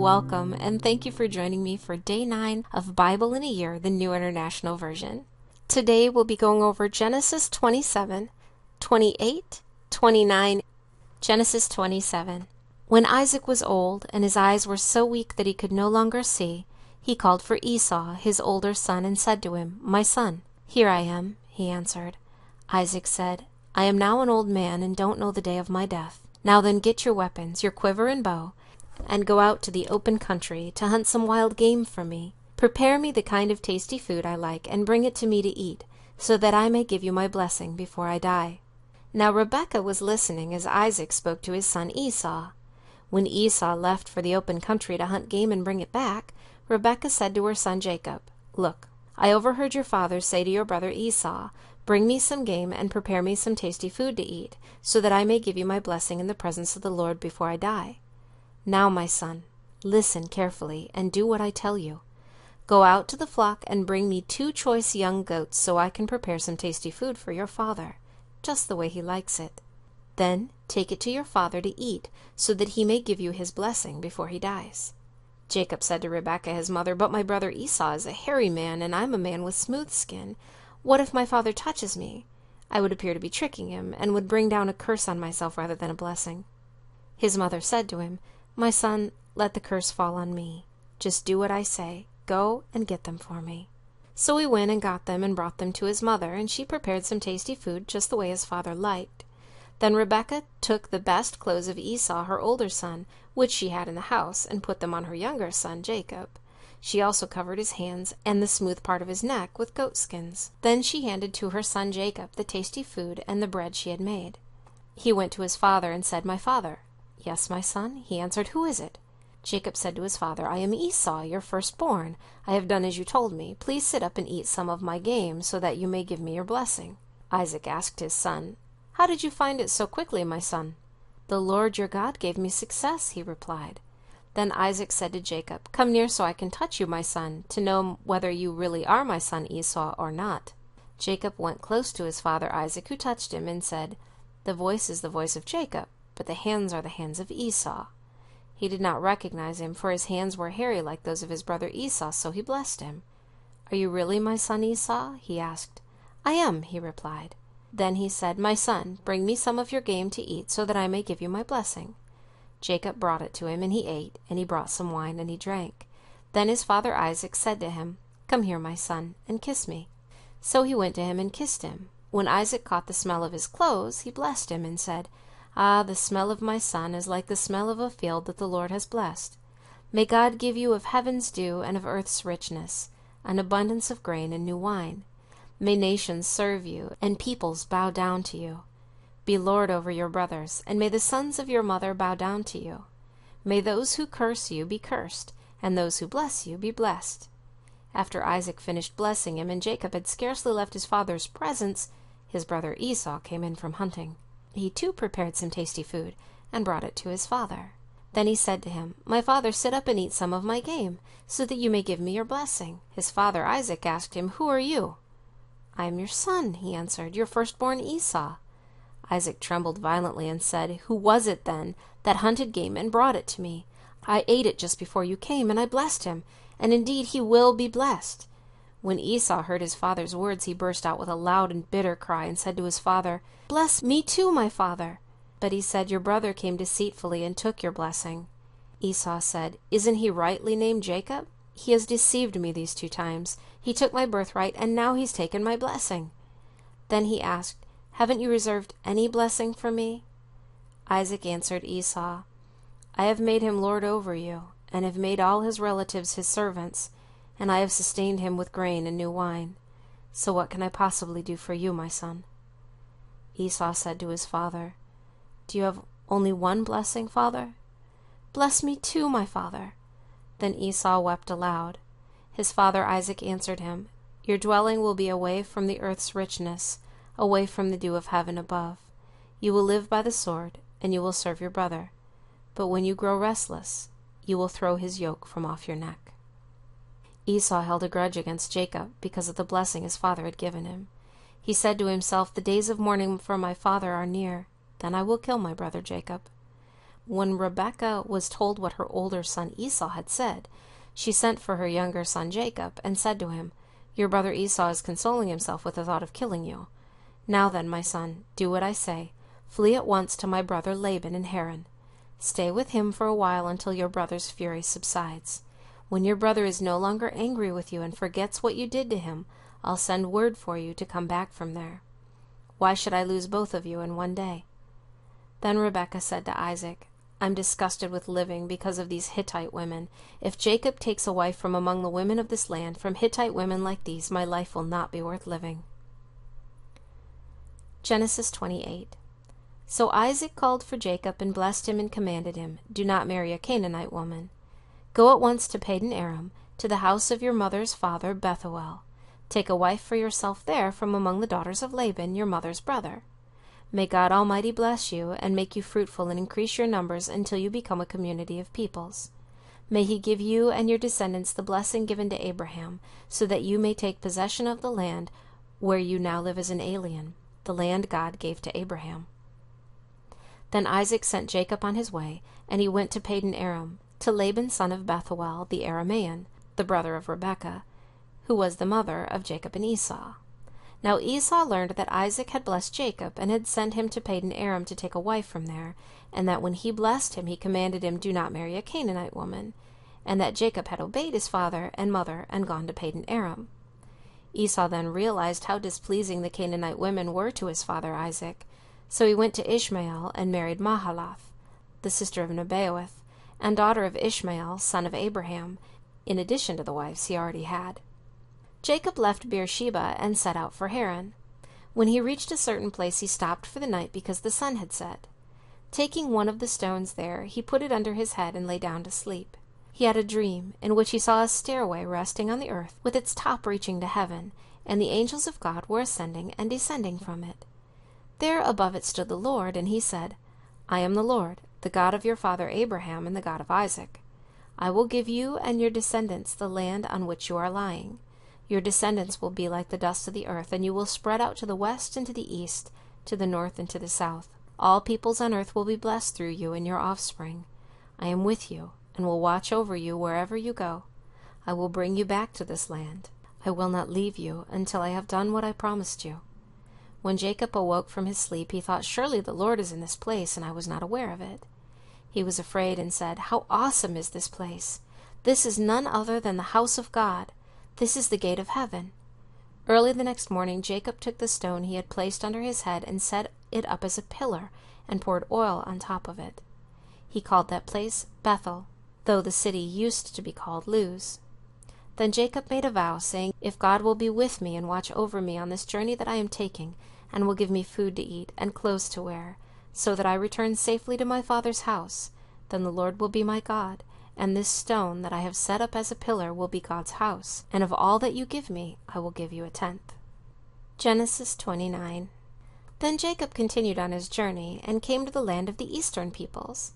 Welcome, and thank you for joining me for Day 9 of Bible in a Year, the New International Version. Today we'll be going over Genesis 27, 28, 29. Genesis 27. When Isaac was old, and his eyes were so weak that he could no longer see, he called for Esau, his older son, and said to him, "My son." "Here I am," he answered. Isaac said, "I am now an old man, and don't know the day of my death. Now then get your weapons, your quiver and bow, and go out to the open country to hunt some wild game for me. Prepare me the kind of tasty food I like, and bring it to me to eat, so that I may give you my blessing before I die." Now Rebekah was listening as Isaac spoke to his son Esau. When Esau left for the open country to hunt game and bring it back, Rebekah said to her son Jacob, "Look, I overheard your father say to your brother Esau, 'Bring me some game and prepare me some tasty food to eat, so that I may give you my blessing in the presence of the Lord before I die.' Now, my son, listen carefully and do what I tell you. Go out to the flock and bring me 2 choice young goats so I can prepare some tasty food for your father, just the way he likes it. Then take it to your father to eat, so that he may give you his blessing before he dies." Jacob said to Rebekah his mother, "But my brother Esau is a hairy man, and I'm a man with smooth skin. What if my father touches me? I would appear to be tricking him, and would bring down a curse on myself rather than a blessing." His mother said to him, "My son, let the curse fall on me. Just do what I say. Go and get them for me." So he went and got them and brought them to his mother, and she prepared some tasty food just the way his father liked. Then Rebekah took the best clothes of Esau, her older son, which she had in the house, and put them on her younger son, Jacob. She also covered his hands and the smooth part of his neck with goat skins. Then she handed to her son Jacob the tasty food and the bread she had made. He went to his father and said, "My father." "Yes, my son," he answered. "Who is it?" Jacob said to his father, "I am Esau, your firstborn. I have done as you told me. Please sit up and eat some of my game, so that you may give me your blessing." Isaac asked his son, "How did you find it so quickly, my son?" "The Lord your God gave me success," he replied. Then Isaac said to Jacob, "Come near so I can touch you, my son, to know whether you really are my son Esau or not." Jacob went close to his father Isaac, who touched him, and said, "The voice is the voice of Jacob, but the hands are the hands of Esau." He did not recognize him, for his hands were hairy like those of his brother Esau, so he blessed him. "Are you really my son Esau?" he asked. "I am," he replied. Then he said, "My son, bring me some of your game to eat, so that I may give you my blessing." Jacob brought it to him, and he ate, and he brought some wine, and he drank. Then his father Isaac said to him, "Come here, my son, and kiss me." So he went to him and kissed him. When Isaac caught the smell of his clothes, he blessed him and said, "Ah, the smell of my son is like the smell of a field that the Lord has blessed. May God give you of heaven's dew and of earth's richness, an abundance of grain and new wine. May nations serve you, and peoples bow down to you. Be lord over your brothers, and may the sons of your mother bow down to you. May those who curse you be cursed, and those who bless you be blessed." After Isaac finished blessing him, and Jacob had scarcely left his father's presence, his brother Esau came in from hunting. He too prepared some tasty food, and brought it to his father. Then he said to him, "My father, sit up and eat some of my game, so that you may give me your blessing." His father Isaac asked him, "Who are you?" "I am your son," he answered, "your firstborn Esau." Isaac trembled violently and said, "Who was it, then, that hunted game and brought it to me? I ate it just before you came, and I blessed him, and indeed he will be blessed." When Esau heard his father's words, he burst out with a loud and bitter cry, and said to his father, "Bless me too, my father." But he said, "Your brother came deceitfully and took your blessing." Esau said, "Isn't he rightly named Jacob? He has deceived me these 2 times. He took my birthright, and now he's taken my blessing." Then he asked, "Haven't you reserved any blessing for me?" Isaac answered Esau, "I have made him lord over you, and have made all his relatives his servants, and I have sustained him with grain and new wine. So what can I possibly do for you, my son?" Esau said to his father, "Do you have only one blessing, father?" "Bless me too, my father." Then Esau wept aloud. His father Isaac answered him, "Your dwelling will be away from the earth's richness, away from the dew of heaven above. You will live by the sword, and you will serve your brother. But when you grow restless, you will throw his yoke from off your neck." Esau held a grudge against Jacob because of the blessing his father had given him. He said to himself, "The days of mourning for my father are near. Then I will kill my brother Jacob." When Rebekah was told what her older son Esau had said, she sent for her younger son Jacob and said to him, "Your brother Esau is consoling himself with the thought of killing you. Now then, my son, do what I say. Flee at once to my brother Laban in Haran. Stay with him for a while until your brother's fury subsides. When your brother is no longer angry with you and forgets what you did to him, I'll send word for you to come back from there. Why should I lose both of you in one day?" Then Rebekah said to Isaac, "I'm disgusted with living because of these Hittite women. If Jacob takes a wife from among the women of this land, from Hittite women like these, my life will not be worth living." Genesis 28. So Isaac called for Jacob and blessed him and commanded him, "Do not marry a Canaanite woman. Go at once to Padan Aram, to the house of your mother's father Bethuel. Take a wife for yourself there from among the daughters of Laban, your mother's brother. May God Almighty bless you, and make you fruitful and increase your numbers until you become a community of peoples. May He give you and your descendants the blessing given to Abraham, so that you may take possession of the land where you now live as an alien, the land God gave to Abraham." Then Isaac sent Jacob on his way, and he went to Padan Aram, to Laban son of Bethuel the Aramean, the brother of Rebekah, who was the mother of Jacob and Esau. Now Esau learned that Isaac had blessed Jacob, and had sent him to Padan Aram to take a wife from there, and that when he blessed him he commanded him, "Do not marry a Canaanite woman," and that Jacob had obeyed his father and mother and gone to Padan Aram. Esau then realized how displeasing the Canaanite women were to his father Isaac, so he went to Ishmael and married Mahalath, the sister of Nebaioth, and daughter of Ishmael, son of Abraham, in addition to the wives he already had. Jacob left Beersheba and set out for Haran. When he reached a certain place he stopped for the night because the sun had set. Taking one of the stones there, he put it under his head and lay down to sleep. He had a dream, in which he saw a stairway resting on the earth, with its top reaching to heaven, and the angels of God were ascending and descending from it. There above it stood the Lord, and he said, "I am the Lord, the God of your father Abraham and the God of Isaac. I will give you and your descendants the land on which you are lying. Your descendants will be like the dust of the earth, and you will spread out to the west and to the east, to the north and to the south. All peoples on earth will be blessed through you and your offspring. I am with you, and will watch over you wherever you go. I will bring you back to this land. I will not leave you until I have done what I promised you." When Jacob awoke from his sleep, he thought, "Surely the Lord is in this place, and I was not aware of it." He was afraid and said, "How awesome is this place! This is none other than the house of God. This is the gate of heaven." Early the next morning Jacob took the stone he had placed under his head and set it up as a pillar, and poured oil on top of it. He called that place Bethel, though the city used to be called Luz. Then Jacob made a vow, saying, "If God will be with me and watch over me on this journey that I am taking, and will give me food to eat and clothes to wear, so that I return safely to my father's house, then the Lord will be my God, and this stone that I have set up as a pillar will be God's house, and of all that you give me I will give you a tenth." Genesis 29. Then Jacob continued on his journey, and came to the land of the eastern peoples.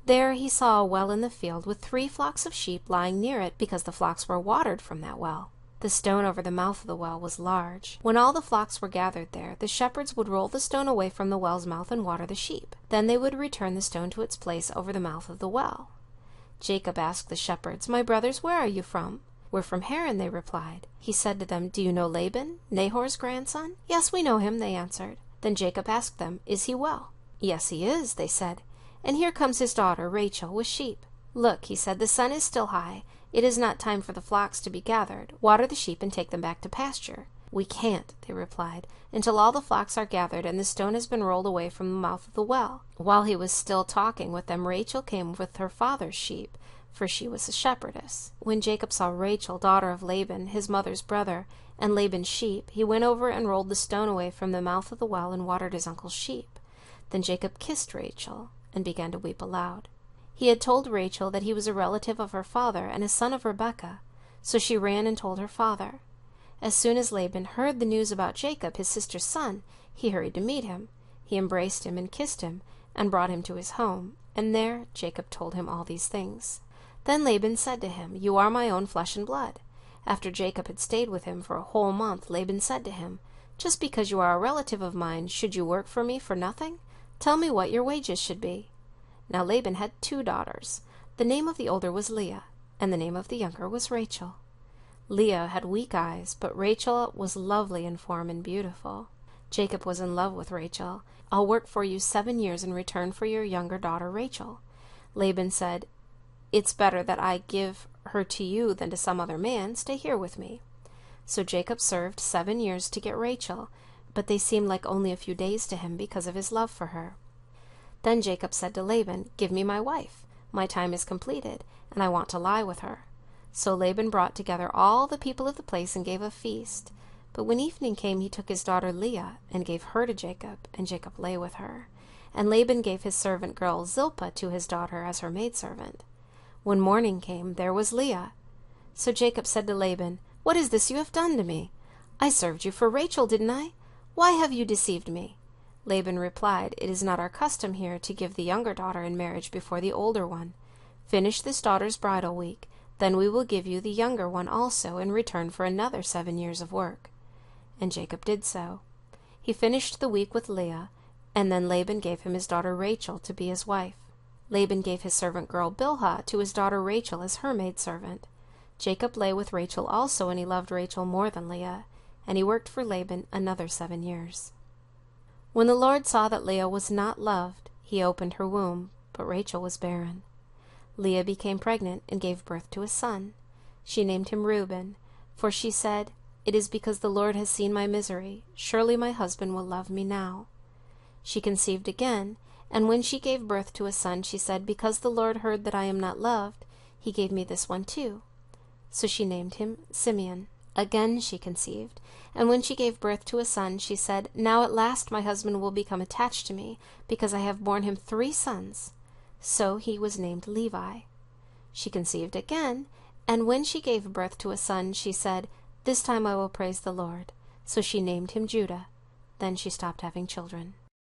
There he saw a well in the field, with 3 flocks of sheep lying near it, because the flocks were watered from that well. The stone over the mouth of the well was large. When all the flocks were gathered there, the shepherds would roll the stone away from the well's mouth and water the sheep. Then they would return the stone to its place over the mouth of the well. Jacob asked the shepherds, "My brothers, where are you from?" "We're from Haran," they replied. He said to them, "Do you know Laban, Nahor's grandson?" "Yes, we know him," they answered. Then Jacob asked them, "Is he well?" "Yes, he is," they said. "And here comes his daughter, Rachel, with sheep." "Look," he said, "the sun is still high. It is not time for the flocks to be gathered. Water the sheep and take them back to pasture." "We can't," they replied, "until all the flocks are gathered and the stone has been rolled away from the mouth of the well." While he was still talking with them, Rachel came with her father's sheep, for she was a shepherdess. When Jacob saw Rachel, daughter of Laban, his mother's brother, and Laban's sheep, he went over and rolled the stone away from the mouth of the well and watered his uncle's sheep. Then Jacob kissed Rachel and began to weep aloud. He had told Rachel that he was a relative of her father and a son of Rebekah, so she ran and told her father. As soon as Laban heard the news about Jacob, his sister's son, he hurried to meet him. He embraced him and kissed him, and brought him to his home, and there Jacob told him all these things. Then Laban said to him, "You are my own flesh and blood." After Jacob had stayed with him for a whole month, Laban said to him, "Just because you are a relative of mine, should you work for me for nothing? Tell me what your wages should be." Now Laban had 2 daughters. The name of the older was Leah, and the name of the younger was Rachel. Leah had weak eyes, but Rachel was lovely in form and beautiful. Jacob was in love with Rachel. "I'll work for you 7 years in return for your younger daughter Rachel." Laban said, "It's better that I give her to you than to some other man. Stay here with me." So Jacob served 7 years to get Rachel, but they seemed like only a few days to him because of his love for her. Then Jacob said to Laban, "Give me my wife. My time is completed, and I want to lie with her." So Laban brought together all the people of the place and gave a feast. But when evening came, he took his daughter Leah and gave her to Jacob, and Jacob lay with her. And Laban gave his servant girl Zilpah to his daughter as her maidservant. When morning came, there was Leah. So Jacob said to Laban, "What is this you have done to me? I served you for Rachel, didn't I? Why have you deceived me?" Laban replied, "It is not our custom here to give the younger daughter in marriage before the older one. Finish this daughter's bridal week, then we will give you the younger one also in return for another 7 years of work." And Jacob did so. He finished the week with Leah, and then Laban gave him his daughter Rachel to be his wife. Laban gave his servant girl Bilhah to his daughter Rachel as her maidservant. Jacob lay with Rachel also, and he loved Rachel more than Leah, and he worked for Laban another 7 years. When the Lord saw that Leah was not loved, he opened her womb, but Rachel was barren. Leah became pregnant and gave birth to a son. She named him Reuben, for she said, "It is because the Lord has seen my misery. Surely my husband will love me now." She conceived again, and when she gave birth to a son, she said, "Because the Lord heard that I am not loved, he gave me this one too." So she named him Simeon. Again she conceived, and when she gave birth to a son, she said, "Now at last my husband will become attached to me, because I have borne him 3 sons. So he was named Levi. She conceived again, and when she gave birth to a son, she said, "This time I will praise the Lord." So she named him Judah. Then she stopped having children.